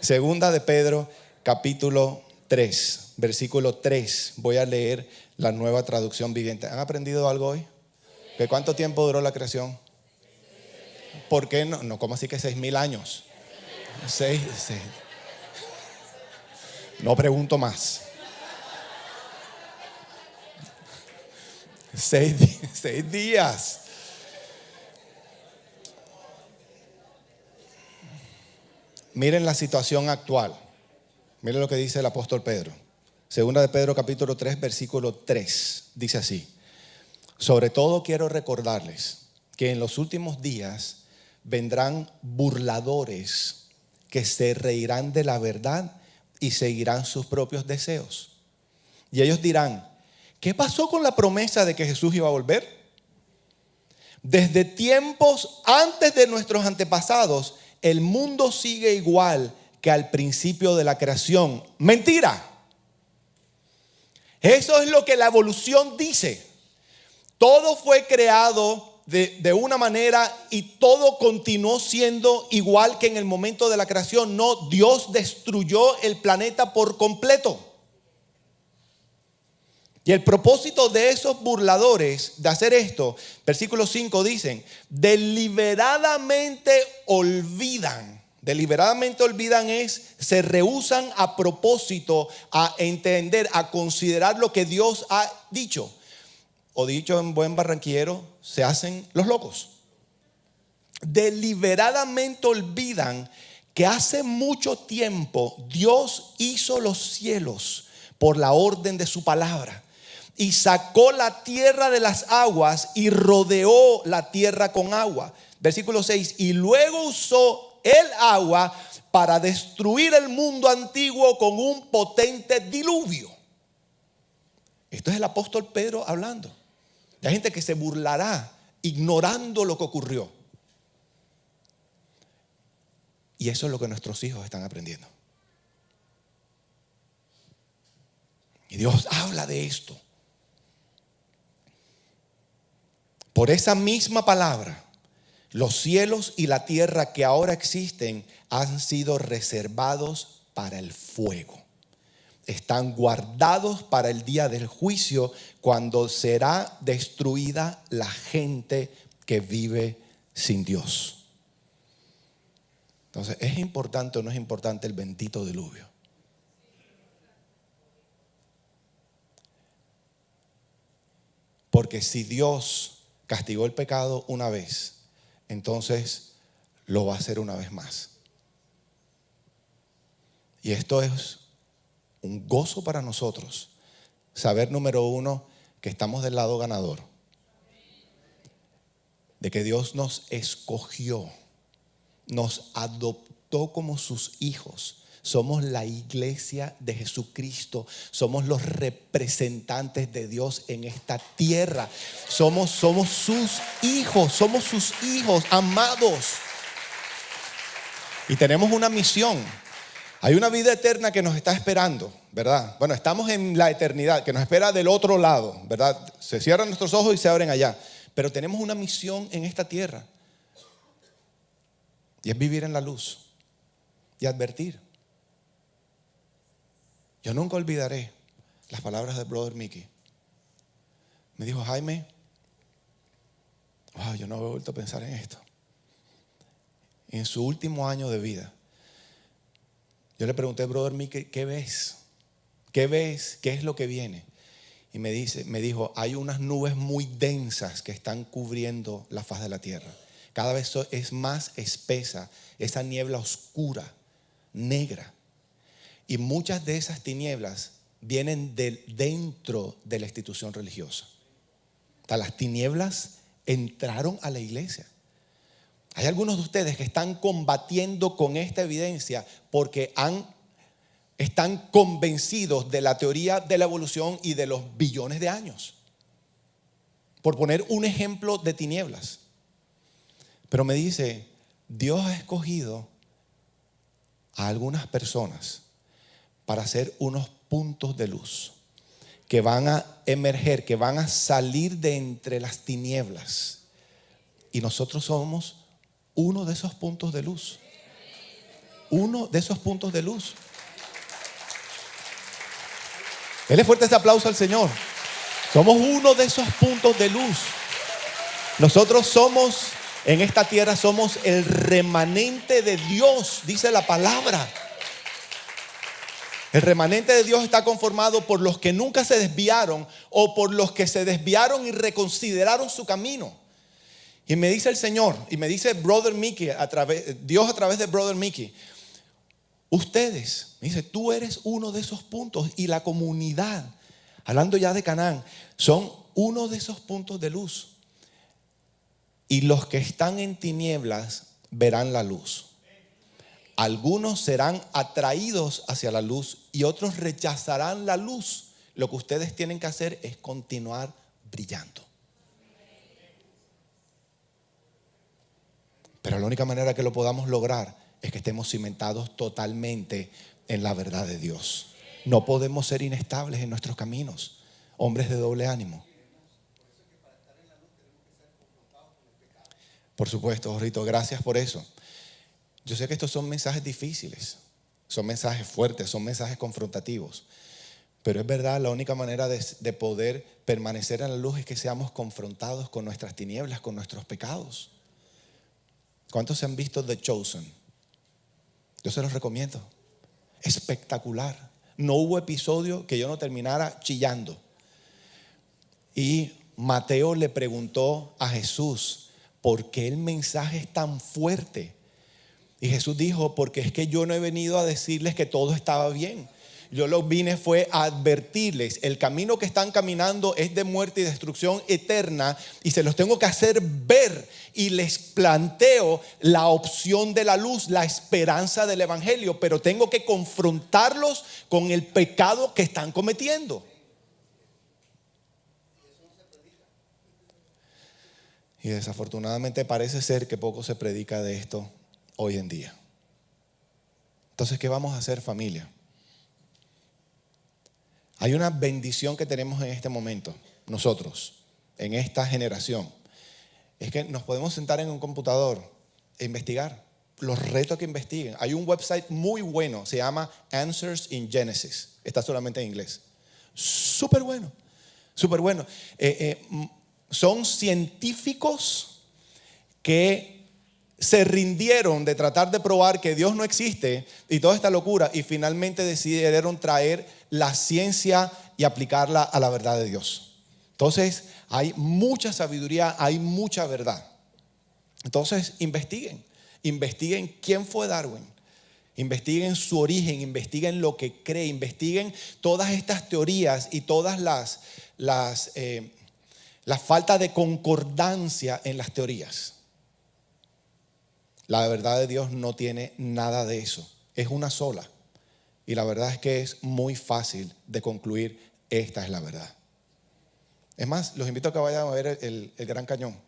Segunda de Pedro capítulo 3, versículo 3. Voy a leer la Nueva Traducción Viviente. ¿Han aprendido algo hoy? ¿Que cuánto tiempo duró la creación? ¿Por qué no? No, ¿cómo así que 6,000 años? 6. No pregunto más. 6 días. Miren la situación actual. Miren lo que dice el apóstol Pedro. Segunda de Pedro capítulo 3 versículo 3. Dice así: sobre todo quiero recordarles que en los últimos días vendrán burladores que se reirán de la verdad y seguirán sus propios deseos. Y ellos dirán: ¿qué pasó con la promesa de que Jesús iba a volver? Desde tiempos antes de nuestros antepasados, el mundo sigue igual que al principio de la creación. Mentira. Eso es lo que la evolución dice. Todo fue creado de una manera y todo continuó siendo igual que en el momento de la creación. No, Dios destruyó el planeta por completo. Y el propósito de esos burladores de hacer esto, versículo 5 dicen: deliberadamente olvidan se rehúsan a propósito a entender, a considerar lo que Dios ha dicho. O dicho en buen barranquillero, se hacen los locos. deliberadamente olvidan que hace mucho tiempo Dios hizo los cielos por la orden de su palabra y sacó la tierra de las aguas y rodeó la tierra con agua. Versículo 6, y luego usó el agua para destruir el mundo antiguo con un potente diluvio. Esto es el apóstol Pedro hablando. Hay gente que se burlará ignorando lo que ocurrió. Y eso es lo que nuestros hijos están aprendiendo. Y Dios habla de esto. Por esa misma palabra, los cielos y la tierra que ahora existen han sido reservados para el fuego. Están guardados para el día del juicio, cuando será destruida la gente que vive sin Dios. Entonces, ¿es importante o no es importante el bendito diluvio? Porque si Dios castigó el pecado una vez, entonces lo va a hacer una vez más. Y esto es un gozo para nosotros, saber, número uno, que estamos del lado ganador, de que Dios nos escogió, nos adoptó como sus hijos. Somos la iglesia de Jesucristo. Somos los representantes de Dios en esta tierra. Somos sus hijos. Somos sus hijos amados. Y tenemos una misión. Hay una vida eterna que nos está esperando, ¿verdad? Bueno, estamos en la eternidad que nos espera del otro lado, ¿verdad? Se cierran nuestros ojos y se abren allá. Pero tenemos una misión en esta tierra. Y es vivir en la luz y advertir. Yo nunca olvidaré las palabras de Brother Mickey. Me dijo: Jaime, yo no he vuelto a pensar en esto. En su último año de vida, yo le pregunté: Brother Mickey, ¿qué ves? ¿Qué ves? ¿Qué es lo que viene? Y me dijo: hay unas nubes muy densas que están cubriendo la faz de la tierra. Cada vez es más espesa esa niebla oscura, negra. Y muchas de esas tinieblas vienen dentro de la institución religiosa. O sea, las tinieblas entraron a la iglesia. Hay algunos de ustedes que están combatiendo con esta evidencia porque están convencidos de la teoría de la evolución y de los billones de años. Por poner un ejemplo de tinieblas. Pero me dice: Dios ha escogido a algunas personas para hacer unos puntos de luz que van a emerger, que van a salir de entre las tinieblas. Y nosotros somos uno de esos puntos de luz. Uno de esos puntos de luz. Denle fuerte ese aplauso al Señor. Somos uno de esos puntos de luz. Nosotros somos, en esta tierra, somos el remanente de Dios, dice la palabra. El remanente de Dios está conformado por los que nunca se desviaron o por los que se desviaron y reconsideraron su camino. Y me dice el Señor, y me dice Brother Mickey, Dios a través de Brother Mickey: ustedes, me dice, tú eres uno de esos puntos, y la comunidad, hablando ya de Canaán, son uno de esos puntos de luz. Y los que están en tinieblas verán la luz. Algunos serán atraídos hacia la luz y otros rechazarán la luz. Lo que ustedes tienen que hacer es continuar brillando. Pero la única manera que lo podamos lograr es que estemos cimentados totalmente en la verdad de Dios. No podemos ser inestables en nuestros caminos, hombres de doble ánimo. Por supuesto, Jorrito, gracias por eso. Yo sé que estos son mensajes difíciles, son mensajes fuertes, son mensajes confrontativos. Pero es verdad, la única manera de poder permanecer en la luz es que seamos confrontados con nuestras tinieblas, con nuestros pecados. ¿Cuántos se han visto The Chosen? Yo se los recomiendo. Espectacular. No hubo episodio que yo no terminara chillando. Y Mateo le preguntó a Jesús: ¿por qué el mensaje es tan fuerte? Y Jesús dijo, porque es que yo no he venido a decirles que todo estaba bien. Yo lo vine fue a advertirles, el camino que están caminando es de muerte y destrucción eterna y se los tengo que hacer ver y les planteo la opción de la luz, la esperanza del evangelio, pero tengo que confrontarlos con el pecado que están cometiendo. Y desafortunadamente parece ser que poco se predica de esto hoy en día. Entonces, ¿qué vamos a hacer, familia? Hay una bendición que tenemos en este momento, nosotros, en esta generación. Es que nos podemos sentar en un computador e investigar los retos que investiguen. Hay un website muy bueno, se llama Answers in Genesis. Está solamente en inglés. Súper bueno, súper bueno. Son científicos que se rindieron de tratar de probar que Dios no existe y toda esta locura y finalmente decidieron traer la ciencia y aplicarla a la verdad de Dios. Entonces hay mucha sabiduría, hay mucha verdad. Entonces investiguen quién fue Darwin, investiguen su origen, investiguen lo que cree, investiguen todas estas teorías y todas la falta de concordancia en las teorías. La verdad de Dios no tiene nada de eso. Es una sola. Y la verdad es que es muy fácil de concluir, esta es la verdad. Es más, los invito a que vayan a ver el Gran Cañón.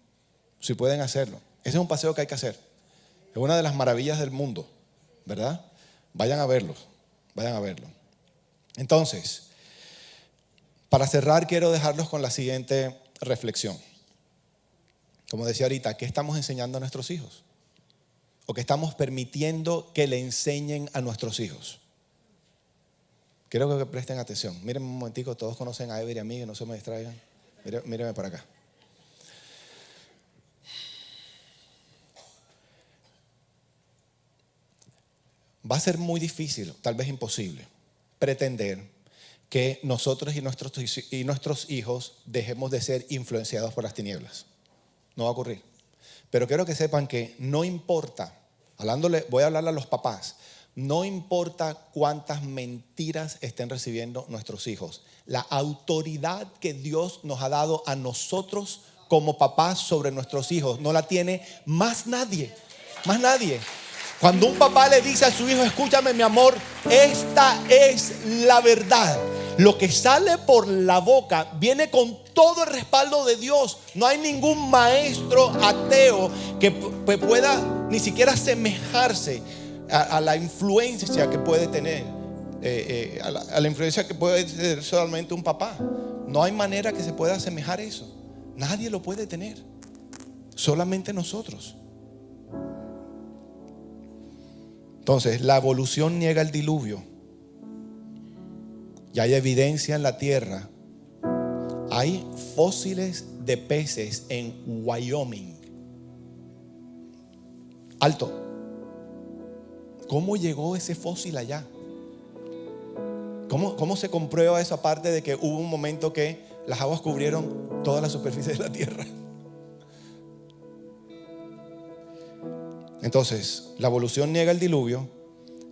Si pueden hacerlo. Ese es un paseo que hay que hacer. Es una de las maravillas del mundo, ¿verdad? Vayan a verlo. Vayan a verlo. Entonces, para cerrar, quiero dejarlos con la siguiente reflexión. Como decía ahorita, ¿qué estamos enseñando a nuestros hijos? ¿O qué estamos permitiendo que le enseñen a nuestros hijos? Quiero que presten atención. Mírenme un momentico, todos conocen a Ever y a mí, que no se me distraigan. Mírenme para acá. Va a ser muy difícil, tal vez imposible, pretender que nosotros y nuestros hijos dejemos de ser influenciados por las tinieblas. No va a ocurrir. Pero quiero que sepan que no importa, voy a hablarle a los papás, no importa cuántas mentiras estén recibiendo nuestros hijos. La autoridad que Dios nos ha dado a nosotros como papás sobre nuestros hijos no la tiene más nadie. Más nadie. Cuando un papá le dice a su hijo, escúchame mi amor, esta es la verdad. Lo que sale por la boca viene con todo el respaldo de Dios. No hay ningún maestro ateo que pueda ni siquiera asemejarse a la influencia que puede tener, a la influencia que puede tener solamente un papá. No hay manera que se pueda asemejar eso. Nadie lo puede tener. Solamente nosotros. Entonces, la evolución niega el diluvio. Y hay evidencia en la tierra. Hay fósiles de peces en Wyoming. Alto. ¿Cómo llegó ese fósil allá? ¿Cómo se comprueba eso aparte de que hubo un momento que las aguas cubrieron toda la superficie de la tierra? Entonces, la evolución niega el diluvio.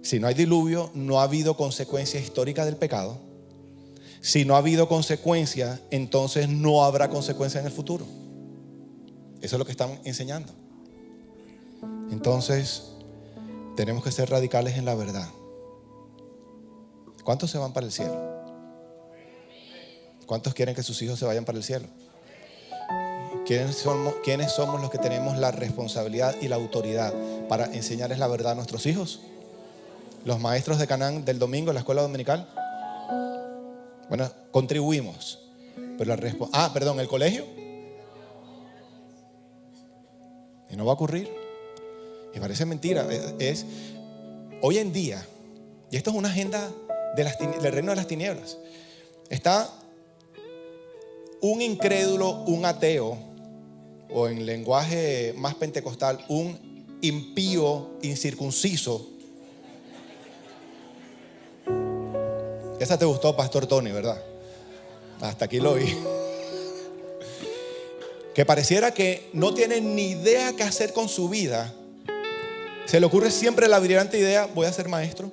Si no hay diluvio, no ha habido consecuencia histórica del pecado. Si no ha habido consecuencia, entonces no habrá consecuencia en el futuro. Eso es lo que están enseñando. Entonces, tenemos que ser radicales en la verdad. ¿Cuántos se van para el cielo? ¿Cuántos quieren que sus hijos se vayan para el cielo? ¿Quiénes somos los que tenemos la responsabilidad y la autoridad para enseñarles la verdad a nuestros hijos? ¿Los maestros de Canaán del domingo en la escuela dominical? Bueno, contribuimos. Pero ¿el colegio? Y no va a ocurrir. Y parece mentira. Hoy en día, y esto es una agenda del reino de las tinieblas, está un incrédulo, un ateo, o en lenguaje más pentecostal, un impío incircunciso. Esa te gustó, Pastor Tony, ¿verdad? Hasta aquí lo vi. que pareciera que no tiene ni idea qué hacer con su vida, se le ocurre siempre la brillante idea: voy a ser maestro.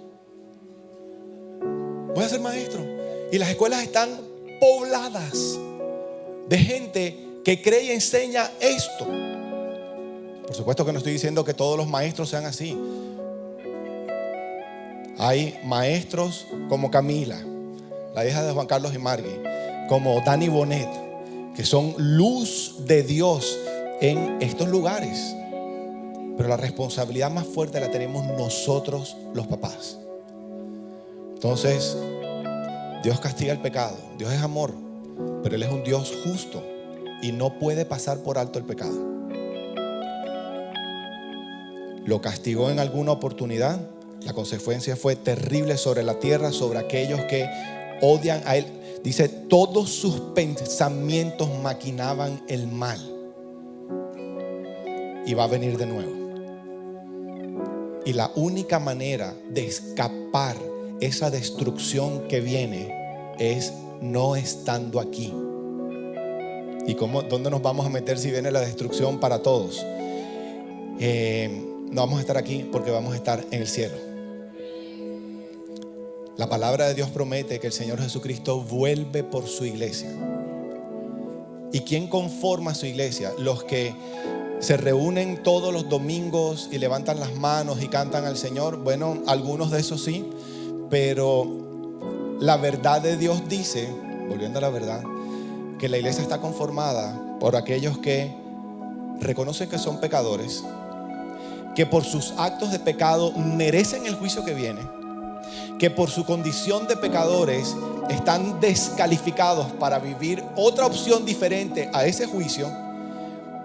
Voy a ser maestro. Y las escuelas están pobladas de gente que cree y enseña esto. Por supuesto que no estoy diciendo que todos los maestros sean así. Hay maestros como Camila, la hija de Juan Carlos y Margui, como Dani Bonet, que son luz de Dios en estos lugares. Pero la responsabilidad más fuerte la tenemos nosotros, los papás. Entonces, Dios castiga el pecado. Dios es amor, pero Él es un Dios justo y no puede pasar por alto el pecado. Lo castigó en alguna oportunidad. La consecuencia fue terrible sobre la tierra, sobre aquellos que odian a Él. Dice: todos sus pensamientos maquinaban el mal. Y va a venir de nuevo. Y la única manera de escapar esa destrucción que viene es no estando aquí. ¿Y dónde nos vamos a meter si viene la destrucción para todos? No vamos a estar aquí, porque vamos a estar en el cielo. La palabra de Dios promete que el Señor Jesucristo vuelve por su iglesia. ¿Y quién conforma su iglesia? Los que se reúnen todos los domingos y levantan las manos y cantan al Señor. Bueno, algunos de esos sí, pero la verdad de Dios dice, volviendo a la verdad, que la iglesia está conformada por aquellos que reconocen que son pecadores, que por sus actos de pecado merecen el juicio que viene, que por su condición de pecadores están descalificados para vivir otra opción diferente a ese juicio,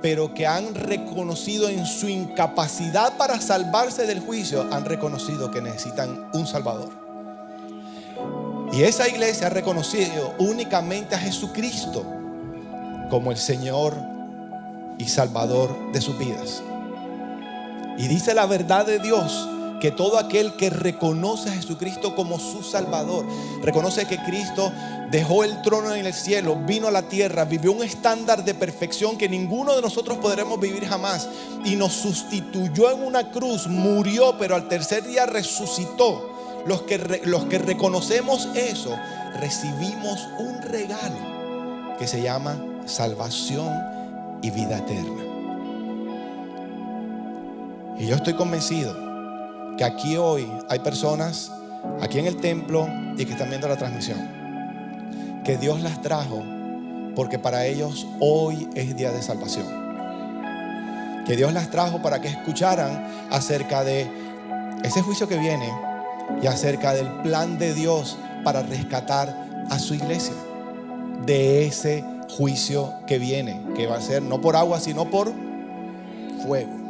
pero que han reconocido en su incapacidad para salvarse del juicio, han reconocido que necesitan un Salvador. Y esa iglesia ha reconocido únicamente a Jesucristo como el Señor y Salvador de sus vidas. Y dice la verdad de Dios que todo aquel que reconoce a Jesucristo como su Salvador, reconoce que Cristo dejó el trono en el cielo, vino a la tierra, vivió un estándar de perfección que ninguno de nosotros podremos vivir jamás, y nos sustituyó en una cruz, murió, pero al tercer día resucitó. Los que reconocemos eso, recibimos un regalo que se llama salvación y vida eterna. Y yo estoy convencido que aquí hoy hay personas, aquí en el templo y que están viendo la transmisión, que Dios las trajo porque para ellos hoy es día de salvación. Que Dios las trajo para que escucharan acerca de ese juicio que viene y acerca del plan de Dios para rescatar a su iglesia de ese juicio que viene, que va a ser no por agua sino por fuego.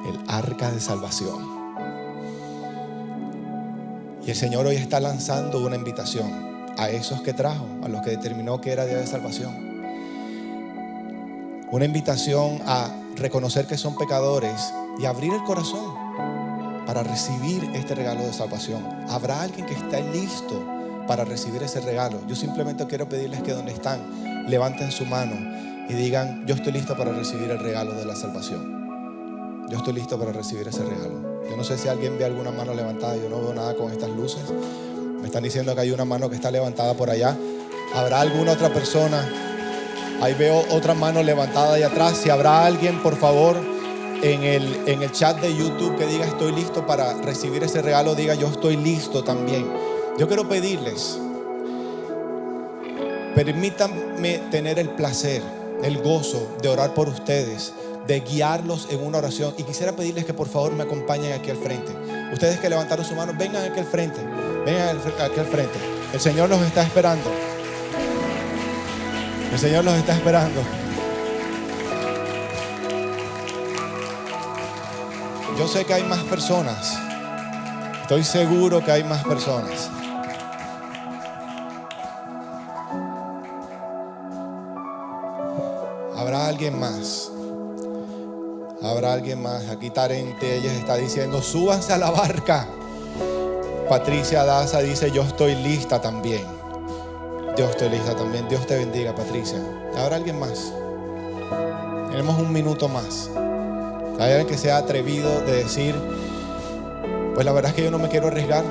El arca de salvación. Y el Señor hoy está lanzando una invitación a esos que trajo, a los que determinó que era día de salvación. Una invitación a reconocer que son pecadores y abrir el corazón para recibir este regalo de salvación. ¿Habrá alguien que esté listo para recibir ese regalo? Yo simplemente quiero pedirles que donde están, levanten su mano y digan: yo estoy listo para recibir el regalo de la salvación. Yo estoy listo para recibir ese regalo. Yo no sé si alguien ve alguna mano levantada. Yo no veo nada con estas luces. Me están diciendo que hay una mano que está levantada por allá. ¿Habrá alguna otra persona? Ahí veo otra mano levantada ahí atrás. Si habrá alguien, por favor, en el chat de YouTube que diga: estoy listo para recibir ese regalo, diga: yo estoy listo también. Yo quiero pedirles, permítanme tener el placer, el gozo de orar por ustedes, de guiarlos en una oración. Y quisiera pedirles que por favor me acompañen aquí al frente. Ustedes que levantaron su mano, vengan aquí al frente. Vengan aquí al frente. El Señor los está esperando. El Señor los está esperando. Yo sé que hay más personas. Estoy seguro que hay más personas. Habrá alguien más. Habrá alguien más. Aquí Tarente, ella está diciendo: súbanse a la barca. Patricia Daza dice: yo estoy lista también. Dios te bendiga también. Dios te bendiga, Patricia. ¿Habrá alguien más? Tenemos un minuto más. Hay alguien que sea atrevido de decir, pues la verdad es que yo no me quiero arriesgar.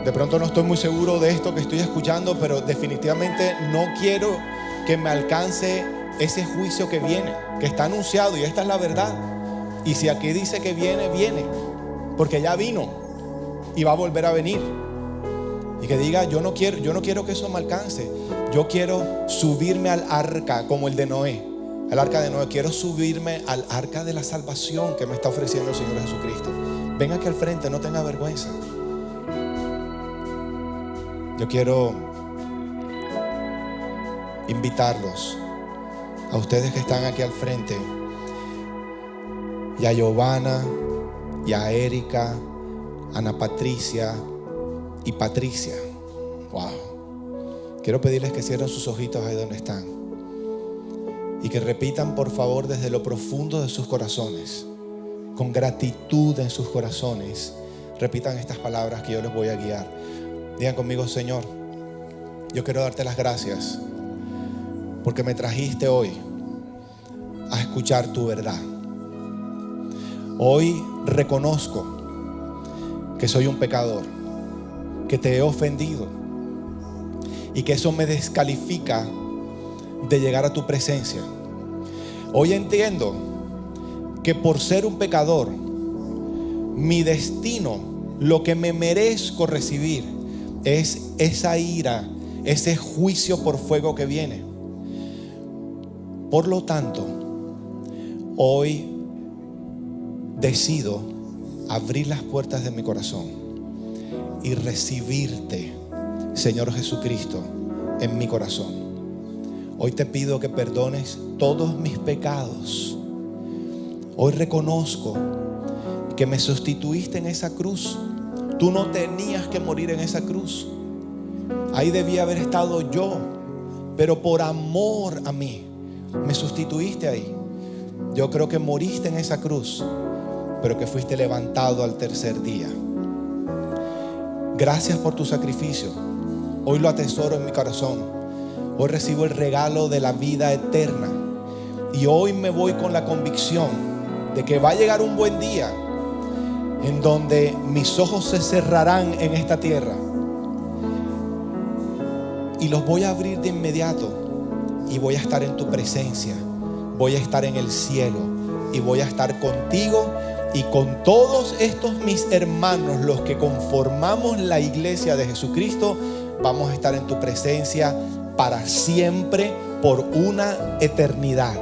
De pronto no estoy muy seguro de esto que estoy escuchando, pero definitivamente no quiero que me alcance ese juicio que viene, que está anunciado, y esta es la verdad. Y si aquí dice que viene, viene, porque ya vino y va a volver a venir. Y que diga, yo no quiero que eso me alcance. Yo quiero subirme al arca como el de Noé, al arca de Noé. Quiero subirme al arca de la salvación que me está ofreciendo el Señor Jesucristo. Venga aquí al frente, no tenga vergüenza. Yo quiero invitarlos a ustedes que están aquí al frente, y a Giovanna, y a Erika, Ana Patricia y Patricia. Wow. Quiero pedirles que cierren sus ojitos ahí donde están y que repitan, por favor, desde lo profundo de sus corazones, con gratitud en sus corazones, repitan estas palabras que yo les voy a guiar. Digan conmigo: Señor, yo quiero darte las gracias porque me trajiste hoy a escuchar tu verdad. Hoy reconozco que soy un pecador, que te he ofendido y que eso me descalifica de llegar a tu presencia. Hoy entiendo que por ser un pecador, mi destino, lo que me merezco recibir, es esa ira, ese juicio por fuego que viene. Por lo tanto, hoy decido abrir las puertas de mi corazón y recibirte, Señor Jesucristo, en mi corazón. Hoy te pido que perdones todos mis pecados. Hoy reconozco que me sustituiste en esa cruz. Tú no tenías que morir en esa cruz. Ahí debía haber estado yo, pero por amor a mí me sustituiste ahí. Yo creo que moriste en esa cruz, pero que fuiste levantado al tercer día. Gracias por tu sacrificio. Hoy lo atesoro en mi corazón. Hoy recibo el regalo de la vida eterna. Y hoy me voy con la convicción de que va a llegar un buen día en donde mis ojos se cerrarán en esta tierra y los voy a abrir de inmediato, y voy a estar en tu presencia, voy a estar en el cielo, y voy a estar contigo y con todos estos mis hermanos, los que conformamos la iglesia de Jesucristo. Vamos a estar en tu presencia para siempre, por una eternidad.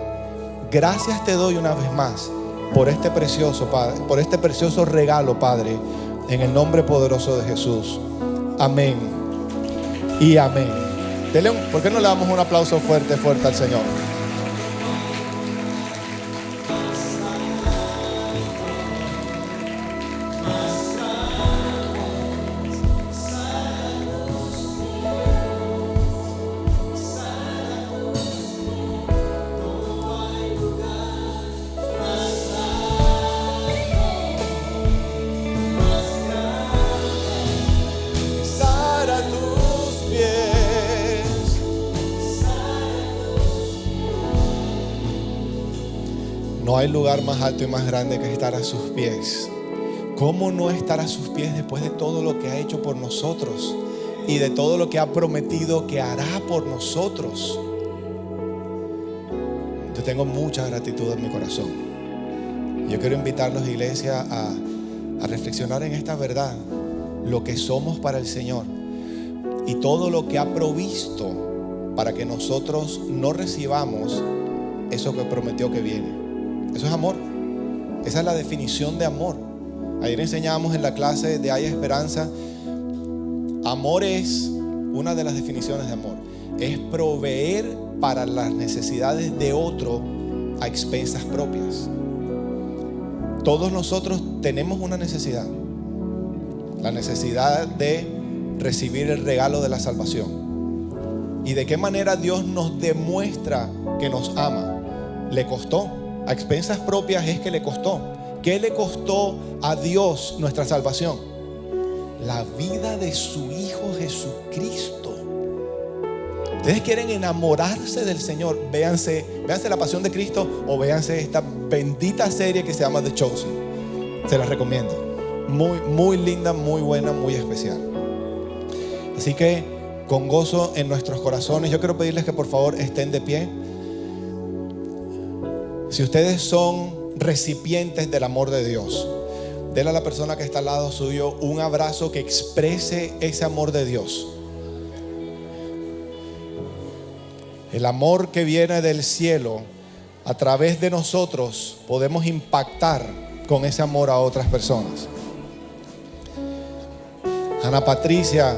Gracias te doy una vez más por este precioso, Padre, por este precioso regalo, Padre, en el nombre poderoso de Jesús. Amén y amén. ¿Por qué no le damos un aplauso fuerte al Señor? No hay lugar más alto y más grande que estar a sus pies. ¿Cómo no estar a sus pies después de todo lo que ha hecho por nosotros y de todo lo que ha prometido que hará por nosotros? Yo tengo mucha gratitud en mi corazón. Yo quiero invitarlos, iglesia, a reflexionar en esta verdad, lo que somos para el Señor y todo lo que ha provisto para que nosotros no recibamos eso que prometió que viene. Eso es amor. Esa es la definición de amor. Ayer enseñábamos en la clase de Hay Esperanza. Amor es una de las definiciones de amor. Es proveer para las necesidades de otro a expensas propias. Todos nosotros tenemos una necesidad. La necesidad de recibir el regalo de la salvación. ¿Y de qué manera Dios nos demuestra que nos ama? Le costó. A expensas propias es que le costó. ¿Qué le costó a Dios nuestra salvación? La vida de su Hijo Jesucristo. Ustedes quieren enamorarse del Señor, véanse La Pasión de Cristo o véanse esta bendita serie que se llama The Chosen. Se las recomiendo. Muy, muy linda, muy buena, muy especial. Así que con gozo en nuestros corazones, yo quiero pedirles que por favor estén de pie. Si ustedes son recipientes del amor de Dios, denle a la persona que está al lado suyo un abrazo que exprese ese amor de Dios. El amor que viene del cielo, a través de nosotros podemos impactar con ese amor a otras personas. Ana Patricia,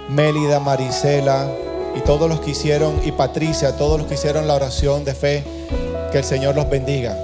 Mélida, Marisela y todos los que hicieron, y Patricia, todos los que hicieron la oración de fe, que el Señor los bendiga.